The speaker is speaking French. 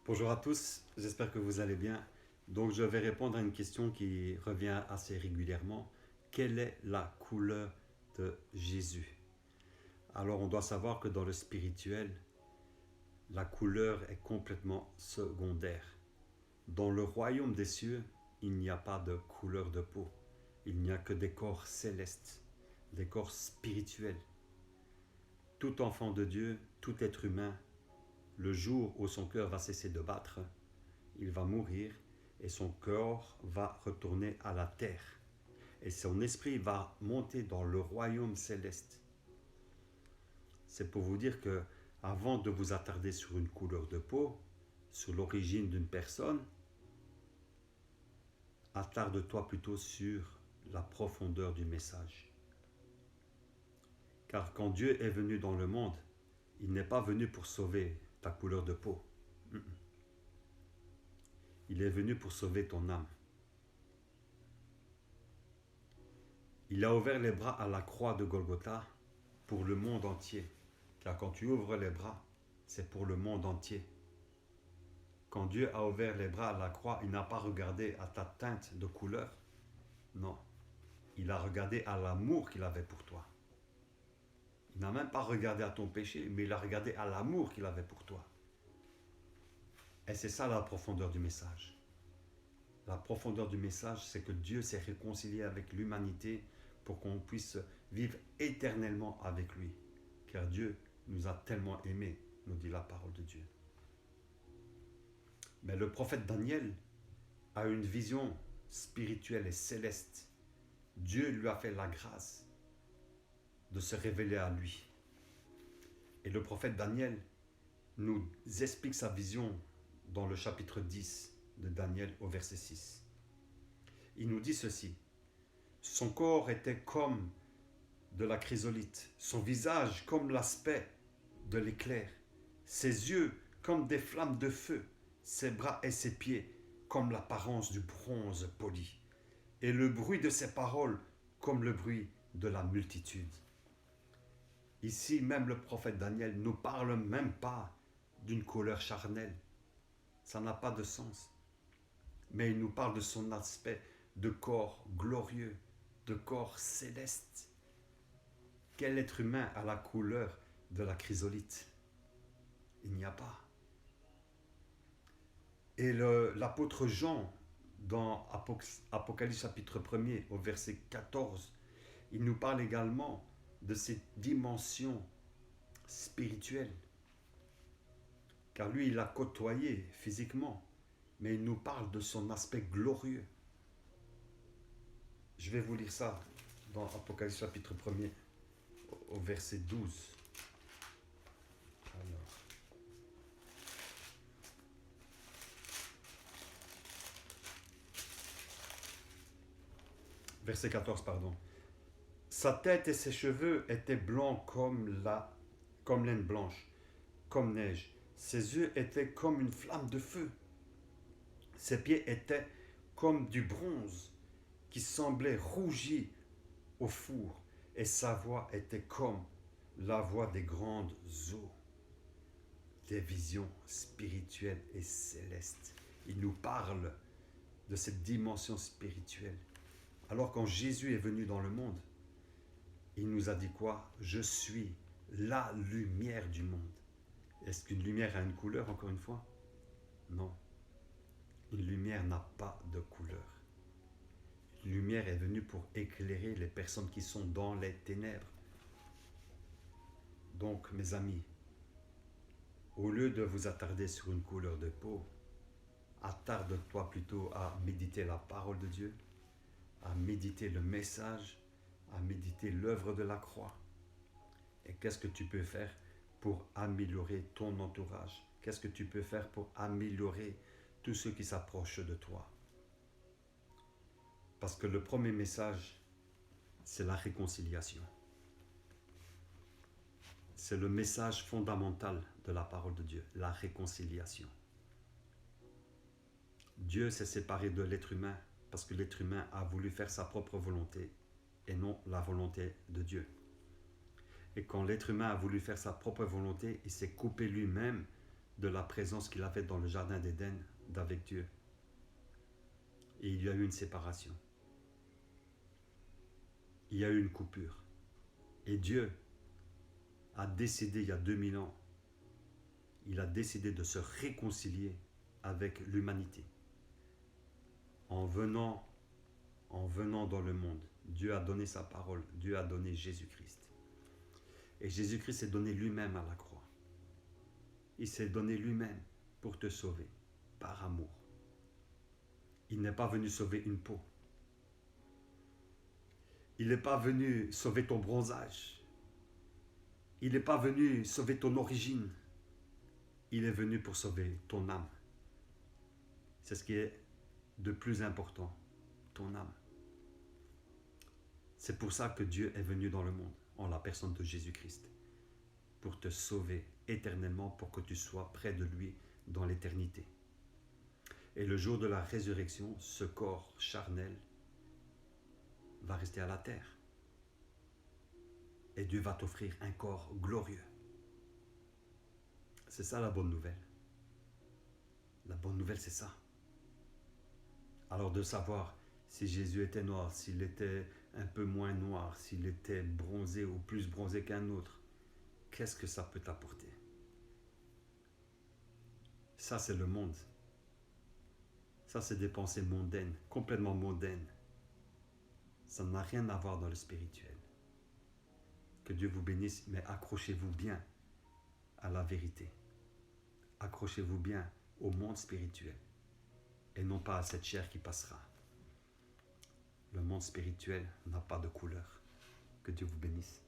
Bonjour à tous, j'espère que vous allez bien. Donc je vais répondre à une question qui revient assez régulièrement. Quelle est la couleur de Jésus? Alors on doit savoir que dans le spirituel, la couleur est complètement secondaire. Dans le royaume des cieux, il n'y a pas de couleur de peau. Il n'y a que des corps célestes, des corps spirituels. Tout enfant de Dieu, tout être humain, le jour où son cœur va cesser de battre, il va mourir et son corps va retourner à la terre. Et son esprit va monter dans le royaume céleste. C'est pour vous dire que, avant de vous attarder sur une couleur de peau, sur l'origine d'une personne, attarde-toi plutôt sur la profondeur du message. Car quand Dieu est venu dans le monde, il n'est pas venu pour sauver ta couleur de peau. Il est venu pour sauver ton âme. Il a ouvert les bras à la croix de Golgotha pour le monde entier. Car quand tu ouvres les bras, c'est pour le monde entier. Quand Dieu a ouvert les bras à la croix, il n'a pas regardé à ta teinte de couleur. Non. Il a regardé à l'amour qu'il avait pour toi. Il n'a même pas regardé à ton péché, mais il a regardé à l'amour qu'il avait pour toi. Et c'est ça la profondeur du message. La profondeur du message, c'est que Dieu s'est réconcilié avec l'humanité pour qu'on puisse vivre éternellement avec lui. Car Dieu nous a tellement aimés, nous dit la parole de Dieu. Mais le prophète Daniel a une vision spirituelle et céleste. Dieu lui a fait la grâce de se révéler à lui. Et le prophète Daniel nous explique sa vision dans le chapitre 10 de Daniel au verset 6. Il nous dit ceci. Son corps était comme de la chrysolite, son visage comme l'aspect de l'éclair, ses yeux comme des flammes de feu, ses bras et ses pieds comme l'apparence du bronze poli, et le bruit de ses paroles comme le bruit de la multitude. Ici, même le prophète Daniel ne nous parle même pas d'une couleur charnelle. Ça n'a pas de sens. Mais il nous parle de son aspect de corps glorieux, de corps céleste. Quel être humain a la couleur de la chrysolite? Il n'y a pas. Et l'apôtre Jean, dans Apocalypse chapitre 1er au verset 14, il nous parle également de cette dimension spirituelle. Car lui, il l'a côtoyé physiquement, mais il nous parle de son aspect glorieux. Je vais vous lire ça dans Apocalypse chapitre 1er au verset 12. Alors. Verset 14, pardon. Sa tête et ses cheveux étaient blancs comme laine blanche, comme neige. Ses yeux étaient comme une flamme de feu. Ses pieds étaient comme du bronze qui semblait rougi au four, et sa voix était comme la voix des grandes eaux. Des visions spirituelles et célestes. Il nous parle de cette dimension spirituelle. Alors quand Jésus est venu dans le monde, il nous a dit quoi? Je suis la lumière du monde. Est-ce qu'une lumière a une couleur, encore une fois? Non. Une lumière n'a pas de couleur. Une lumière est venue pour éclairer les personnes qui sont dans les ténèbres. Donc, mes amis, au lieu de vous attarder sur une couleur de peau, attarde-toi plutôt à méditer la parole de Dieu, à méditer le message, à méditer l'œuvre de la croix. Et qu'est-ce que tu peux faire pour améliorer ton entourage? Qu'est-ce que tu peux faire pour améliorer tous ceux qui s'approchent de toi? Parce que le premier message, c'est la réconciliation. C'est le message fondamental de la parole de Dieu, la réconciliation. Dieu s'est séparé de l'être humain parce que l'être humain a voulu faire sa propre volonté et non la volonté de Dieu. Et quand l'être humain a voulu faire sa propre volonté, il s'est coupé lui-même de la présence qu'il avait dans le jardin d'Éden d'avec Dieu. Et il y a eu une séparation. Il y a eu une coupure. Et Dieu a décidé il y a 2000 ans, il a décidé de se réconcilier avec l'humanité. En venant dans le monde, Dieu a donné sa parole, Dieu a donné Jésus-Christ. Et Jésus-Christ s'est donné lui-même à la croix. Il s'est donné lui-même pour te sauver, par amour. Il n'est pas venu sauver une peau. Il n'est pas venu sauver ton bronzage. Il n'est pas venu sauver ton origine. Il est venu pour sauver ton âme. C'est ce qui est de plus important, ton âme. C'est pour ça que Dieu est venu dans le monde, en la personne de Jésus-Christ, pour te sauver éternellement, pour que tu sois près de lui dans l'éternité. Et le jour de la résurrection, ce corps charnel va rester à la terre. Et Dieu va t'offrir un corps glorieux. C'est ça la bonne nouvelle. La bonne nouvelle, c'est ça. Alors de savoir si Jésus était noir, s'il était un peu moins noir, s'il était bronzé ou plus bronzé qu'un autre, qu'est-ce que ça peut t'apporter? Ça, c'est le monde. Ça, c'est des pensées mondaines, complètement mondaines. Ça n'a rien à voir dans le spirituel. Que Dieu vous bénisse, mais accrochez-vous bien à la vérité. Accrochez-vous bien au monde spirituel et non pas à cette chair qui passera. Le monde spirituel n'a pas de couleur. Que Dieu vous bénisse.